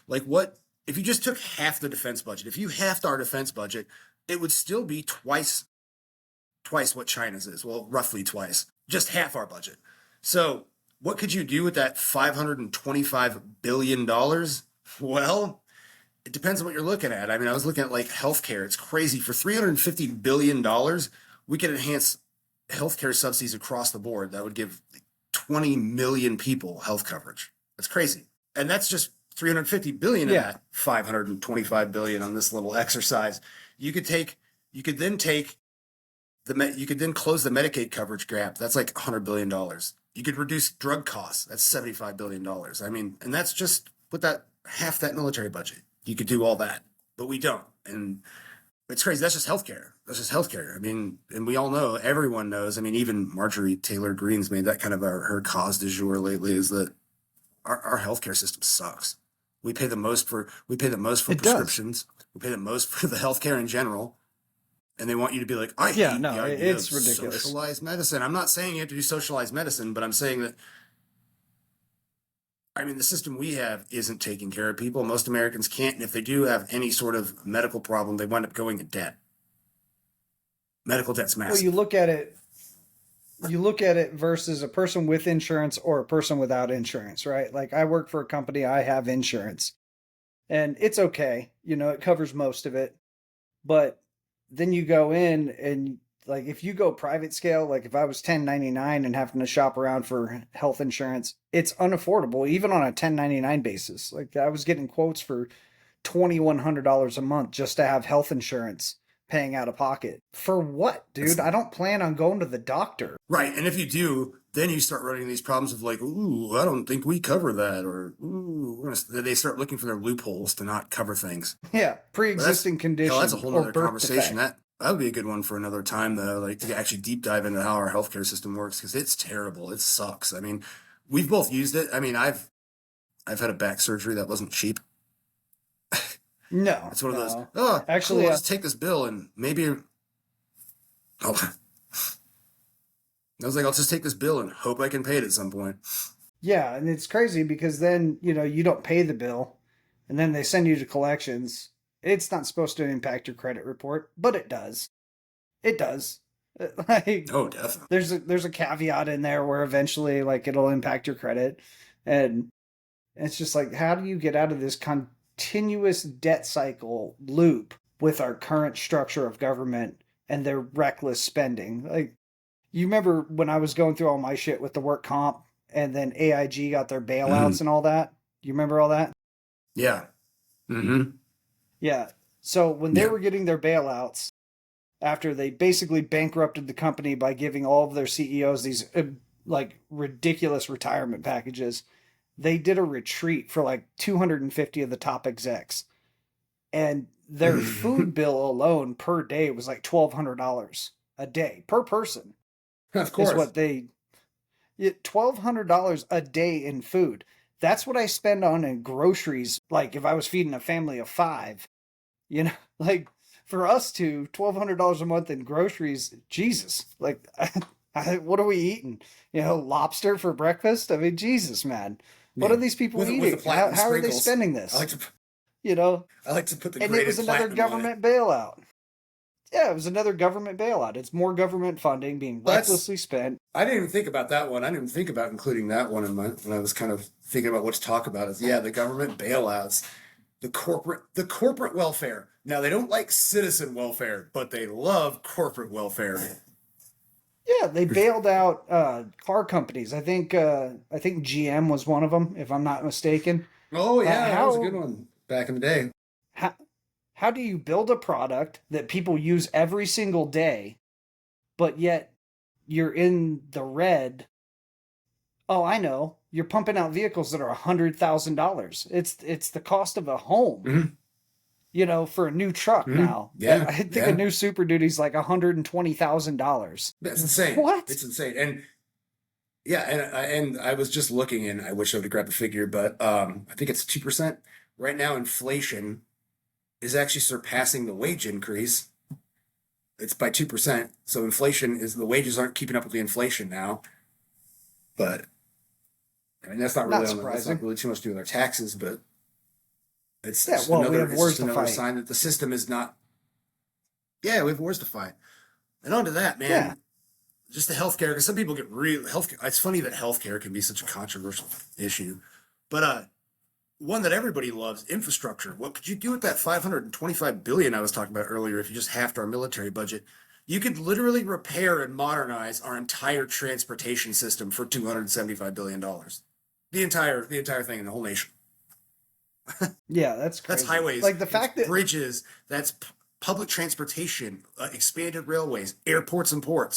Like what if you just took half the defense budget? If you halved our defense budget, it would still be twice what China's is. Well, roughly twice, just half our budget. So, what could you do with that $525 billion? Well, it depends on what you're looking at. I mean, I was looking at like healthcare. It's crazy. For $350 billion, we could enhance healthcare subsidies across the board. That would give 20 million people health coverage. That's crazy. And that's just 350 billion of that 525 billion on this little exercise. You could then close the Medicaid coverage gap. That's like $100 billion. You could reduce drug costs. That's $75 billion. I mean, and that's just with that half that military budget. You could do all that, but we don't. And it's crazy. That's just healthcare. I mean, and we all know, everyone knows. I mean, even Marjorie Taylor Greene's made that kind of her cause du jour lately, is that our healthcare system sucks. We pay the most for prescriptions. We pay the most for the healthcare in general. And they want you to be like, it's ridiculous. Socialized medicine. I'm not saying you have to do socialized medicine, but I'm saying that, I mean, the system we have isn't taking care of people. Most Americans can't. And if they do have any sort of medical problem, they wind up going in debt. Medical debt's massive. Well, you look at it versus a person with insurance or a person without insurance, right? Like, I work for a company, I have insurance, and it's okay. It covers most of it. But then you go in and, like, if you go private scale, like if I was 1099 and having to shop around for health insurance, it's unaffordable, even on a 1099 basis. Like, I was getting quotes for $2,100 a month just to have health insurance, paying out of pocket. For what, dude? I don't plan on going to the doctor. Right. And if you do, then you start running these problems of like, ooh, I don't think we cover that. Or, ooh, they start looking for their loopholes to not cover things. Yeah. Pre-existing conditions. That's a whole other conversation. That would be a good one for another time, though, like to actually deep dive into how our healthcare system works, because it's terrible. It sucks. I mean, we've both used it. I mean, I've had a back surgery that wasn't cheap. No, it's one of those. Oh, actually, cool, I'll just take this bill and maybe. Oh, I was like, I'll just take this bill and hope I can pay it at some point. Yeah, and it's crazy because then you don't pay the bill, and then they send you to collections. It's not supposed to impact your credit report, but it does. It does. Like, oh, definitely. There's a caveat in there where eventually, like, it'll impact your credit, and it's just like, how do you get out of this continuous debt cycle loop with our current structure of government and their reckless spending? Like, you remember when I was going through all my shit with the work comp, and then AIG got their bailouts and all that? You remember all that? Yeah. Mm-hmm. Yeah. So when they were getting their bailouts, after they basically bankrupted the company by giving all of their CEOs these like ridiculous retirement packages, they did a retreat for like 250 of the top execs. And their food bill alone per day was like $1,200 a day per person. Of course. Is what $1,200 a day in food. That's what I spend on in groceries. Like, if I was feeding a family of 5, like, for us $1,200 a month in groceries, Jesus, like, what are we eating? Lobster for breakfast? I mean, Jesus, man. What are these people eating? How are they spending this? I like to put the and it was another government bailout. Yeah, it was another government bailout. It's more government funding being recklessly spent. I didn't even think about that one. I didn't even think about including that one when I was kind of thinking about what to talk about. Is the government bailouts, the corporate welfare. Now, they don't like citizen welfare, but they love corporate welfare. Yeah, they bailed out car companies. I think GM was one of them, if I'm not mistaken. Oh yeah, that was a good one back in the day. How do you build a product that people use every single day, but yet you're in the red? Oh, I know. You're pumping out vehicles that are $100,000. It's the cost of a home, for a new truck now. Yeah, I think a new Super Duty's like $120,000. That's insane. What? It's insane. And and I was just looking, and I wish I would have grabbed the figure, but I think it's 2% right now. Inflation is actually surpassing the wage increase. It's by 2%. So the wages aren't keeping up with the inflation now. But I mean, that's not really too much to do with our taxes, but It's Yeah, just well, we another, have it's wars just to another fight. sign that the system is not. Yeah, we have wars to fight. And on to that, man. Yeah. Just the healthcare, because some people get real healthcare. It's funny that healthcare can be such a controversial issue, but one that everybody loves, infrastructure. What could you do with that 525 billion I was talking about earlier if you just halved our military budget? You could literally repair and modernize our entire transportation system for $275 billion. The entire thing in the whole nation. Yeah, that's That's crazy. highways, Like the it's fact that bridges, that's public transportation, expanded railways, airports and ports.